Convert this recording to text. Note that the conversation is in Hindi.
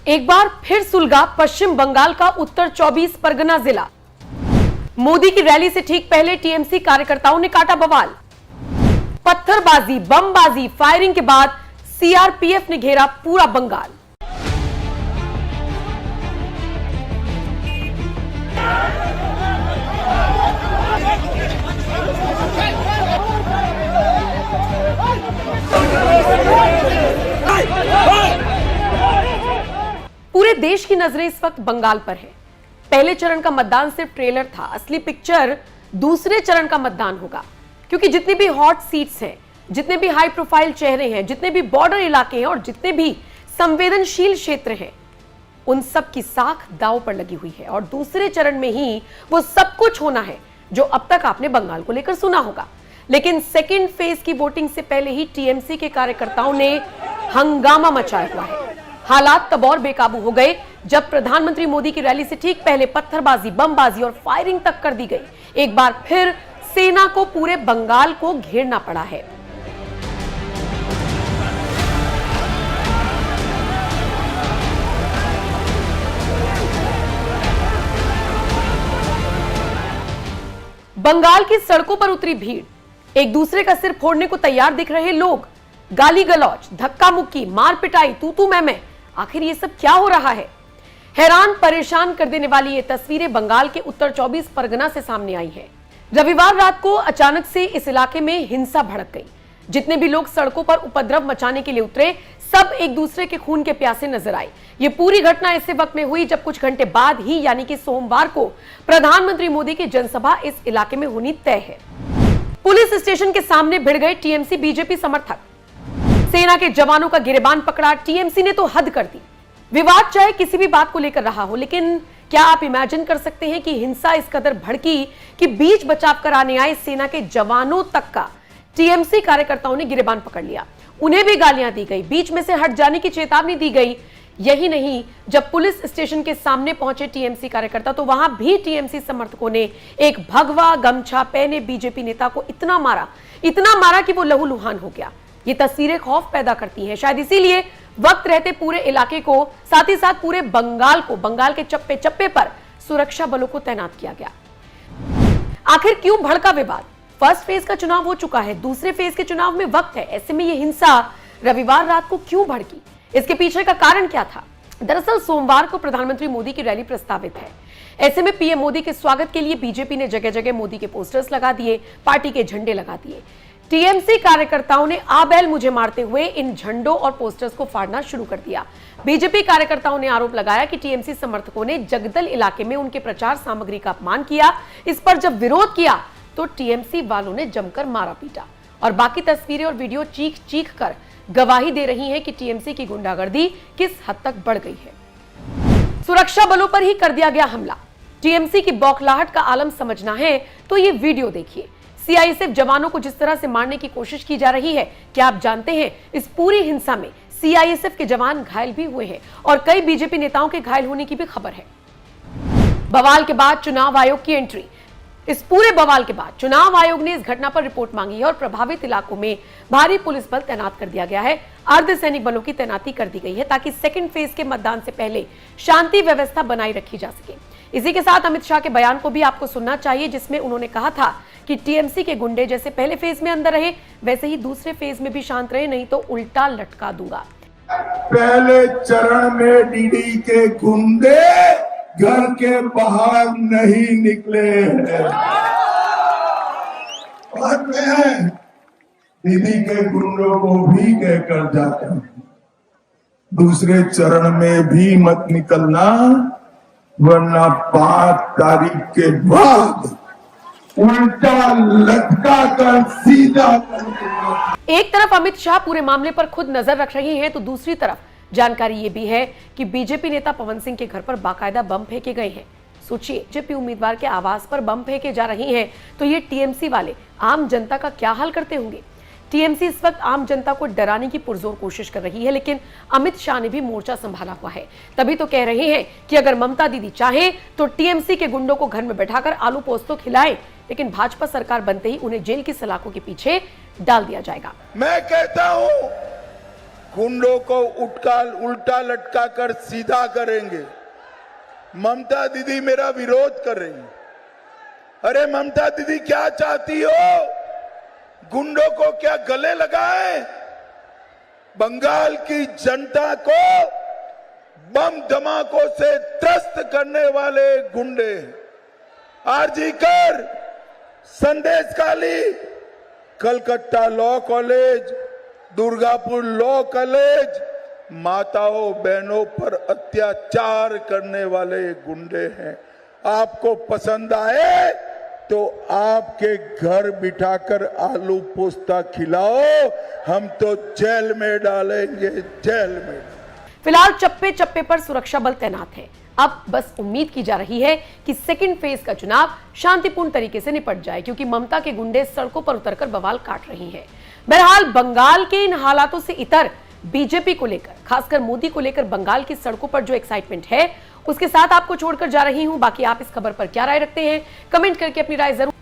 एक बार फिर सुलगा पश्चिम बंगाल का उत्तर 24 परगना जिला। मोदी की रैली से ठीक पहले टीएमसी कार्यकर्ताओं ने काटा बवाल। पत्थरबाजी, बमबाजी, फायरिंग के बाद सीआरपीएफ ने घेरा पूरा बंगाल। पूरे देश की नजरें इस वक्त बंगाल पर है। पहले चरण का मतदान सिर्फ ट्रेलर था, असली पिक्चर दूसरे चरण का मतदान होगा। क्योंकि जितनी भी हॉट सीट्स हैं, जितने भी हाई प्रोफाइल चेहरे हैं, जितने भी बॉर्डर इलाके हैं और जितने भी संवेदनशील क्षेत्र हैं, उन सब की साख दांव पर लगी हुई है। और दूसरे चरण में ही वो सब कुछ होना है जो अब तक आपने बंगाल को लेकर सुना होगा। लेकिन सेकेंड फेज की वोटिंग से पहले ही टीएमसी के कार्यकर्ताओं ने हंगामा मचाया हुआ है। हालात तब और बेकाबू हो गए जब प्रधानमंत्री मोदी की रैली से ठीक पहले पत्थरबाजी, बमबाजी और फायरिंग तक कर दी गई। एक बार फिर सेना को पूरे बंगाल को घेरना पड़ा है। बंगाल की सड़कों पर उतरी भीड़, एक दूसरे का सिर फोड़ने को तैयार दिख रहे लोग, गाली गलौज, धक्का मुक्की, मार पिटाई, तू तू मैं। आखिर ये सब क्या हो रहा है? हैरान परेशान कर देने वाली ये तस्वीरें बंगाल के उत्तर 24 परगना से सामने आई है। रविवार रात को अचानक से इस इलाके में हिंसा भड़क गई। जितने भी लोग सड़कों पर उपद्रव मचाने के लिए उतरे, सब एक दूसरे के खून के प्यासे नजर आए। ये पूरी घटना ऐसे वक्त में हुई जब कुछ घंटे बाद ही यानी कि सोमवार को प्रधानमंत्री मोदी की जनसभा इस इलाके में होनी तय है। पुलिस स्टेशन के सामने भिड़ गए टीएमसी बीजेपी समर्थक। सेना के जवानों का गिरेबान पकड़ा। टीएमसी ने तो हद कर दी। विवाद चाहे किसी भी बात को लेकर रहा हो, लेकिन क्या आप इमेजिन कर सकते हैं कि हिंसा इस कदर भड़की कि बीच बचाव कराने आए सेना के जवानों तक का टीएमसी कार्यकर्ताओं ने गिरेबान पकड़ लिया। उन्हें भी गालियां दी गई, बीच में से हट जाने की चेतावनी दी गई। यही नहीं, जब पुलिस स्टेशन के सामने पहुंचे टीएमसी कार्यकर्ता तो वहां भी टीएमसी समर्थकों ने एक भगवा गमछा पहने बीजेपी नेता को इतना मारा कि वो लहूलुहान हो गया। ये तस्वीरें खौफ पैदा करती हैं। शायद इसीलिए वक्त रहते पूरे इलाके को, साथ ही साथ पूरे बंगाल को, बंगाल के चप्पे चप्पे पर सुरक्षा बलों को तैनात किया गया। आखिर क्यों भड़का विवाद? फर्स्ट फेज का चुनाव हो चुका है, दूसरे फेज के चुनाव में वक्त है। ऐसे में ये हिंसा रविवार रात को क्यों भड़की? इसके पीछे का कारण क्या था? दरअसल सोमवार को प्रधानमंत्री मोदी की रैली प्रस्तावित है। ऐसे में पीएम मोदी के स्वागत के लिए बीजेपी ने जगह जगह मोदी के पोस्टर्स लगा दिए, पार्टी के झंडे लगा दिए। टीएमसी कार्यकर्ताओं ने आ बैल मुझे मारते हुए इन झंडों और पोस्टर्स को फाड़ना शुरू कर दिया। बीजेपी कार्यकर्ताओं ने आरोप लगाया कि टीएमसी समर्थकों ने जगदल इलाके में उनके प्रचार सामग्री का अपमान किया। इस पर जब विरोध किया तो टीएमसी वालों ने जमकर मारा पीटा। और बाकी तस्वीरें और वीडियो चीख चीख कर गवाही दे रही हैं कि टीएमसी की गुंडागर्दी किस हद तक बढ़ गई है। सुरक्षा बलों पर ही कर दिया गया हमला। टीएमसी की बौखलाहट का आलम समझना है तो ये वीडियो देखिए। सीआईएसएफ जवानों को जिस तरह से मारने की कोशिश की जा रही है, क्या आप जानते हैं इस पूरी हिंसा में सीआईएसएफ के जवान घायल भी हुए हैं और कई बीजेपी नेताओं के घायल होने की भी खबर है। बवाल के बाद चुनाव आयोग की एंट्री। इस पूरे बवाल के बाद चुनाव आयोग ने इस घटना पर रिपोर्ट मांगी है और प्रभावित इलाकों में भारी पुलिस बल तैनात कर दिया गया है। अर्धसैनिक बलों की तैनाती कर दी गई है ताकि सेकंड फेज के मतदान से पहले शांति व्यवस्था बनाई रखी जा सके। इसी के साथ अमित शाह के बयान को भी आपको सुनना चाहिए, जिसमें उन्होंने कहा था कि टीएमसी के गुंडे जैसे पहले फेज में अंदर रहे वैसे ही दूसरे फेज में भी शांत रहे, नहीं तो उल्टा लटका दूंगा। पहले चरण में डीडी के गुंडे घर के बाहर नहीं निकले हैं। बाद में दीदी के गुंडों को भी कहकर जाते हैं, दूसरे चरण में भी मत निकलना, वरना 5 तारीख के बाद उल्टा लटका कर सीधा। एक तरफ अमित शाह पूरे मामले पर खुद नजर रख रहे हैं तो दूसरी तरफ जानकारी ये भी है कि बीजेपी नेता पवन सिंह के घर पर बाकायदा बम फेंके गए हैं। सोचिए, बीजेपी उम्मीदवार के आवास पर बम फेंके जा रहे हैं तो ये टीएमसी वाले आम जनता का क्या हाल करते होंगे? टीएमसी इस वक्त आम जनता को डराने की पुरजोर कोशिश कर रही है, लेकिन अमित शाह ने भी मोर्चा संभाला हुआ है। तभी तो कह रहे हैं कि अगर ममता दीदी चाहे तो टीएमसी के गुंडों को घर में बैठाकर आलू पोस्तो खिलाएं, लेकिन भाजपा सरकार बनते ही उन्हें जेल की सलाखों के पीछे डाल दिया जाएगा। मैं कहता हूं गुंडों को उल्टा लटका कर सीधा करेंगे। ममता दीदी मेरा विरोध कर रही है। अरे ममता दीदी क्या चाहती हो? गुंडों को क्या गले लगाए? बंगाल की जनता को बम धमाकों से त्रस्त करने वाले गुंडे, आरजी कर, Sandeshkhali, Calcutta law college, Durgapur law college, माताओं बहनों पर अत्याचार करने वाले गुंडे हैं। आपको पसंद आए तो आपके घर बिठाकर आलू पोस्ता खिलाओ, हम तो जेल में डालेंगे, जेल में। फिलहाल चप्पे चप्पे पर सुरक्षा बल तैनात है। अब बस उम्मीद की जा रही है कि सेकंड फेज का चुनाव शांतिपूर्ण तरीके से निपट जाए, क्योंकि ममता के गुंडे सड़कों पर उतरकर बवाल काट रही हैं। बहरहाल बंगाल के इन हालातों से इतर बीजेपी को लेकर, खासकर मोदी को लेकर बंगाल की सड़कों पर जो एक्साइटमेंट है, उसके साथ आपको छोड़कर जा रही हूं। बाकी आप इस खबर पर क्या राय रखते हैं, कमेंट करके अपनी राय जरूर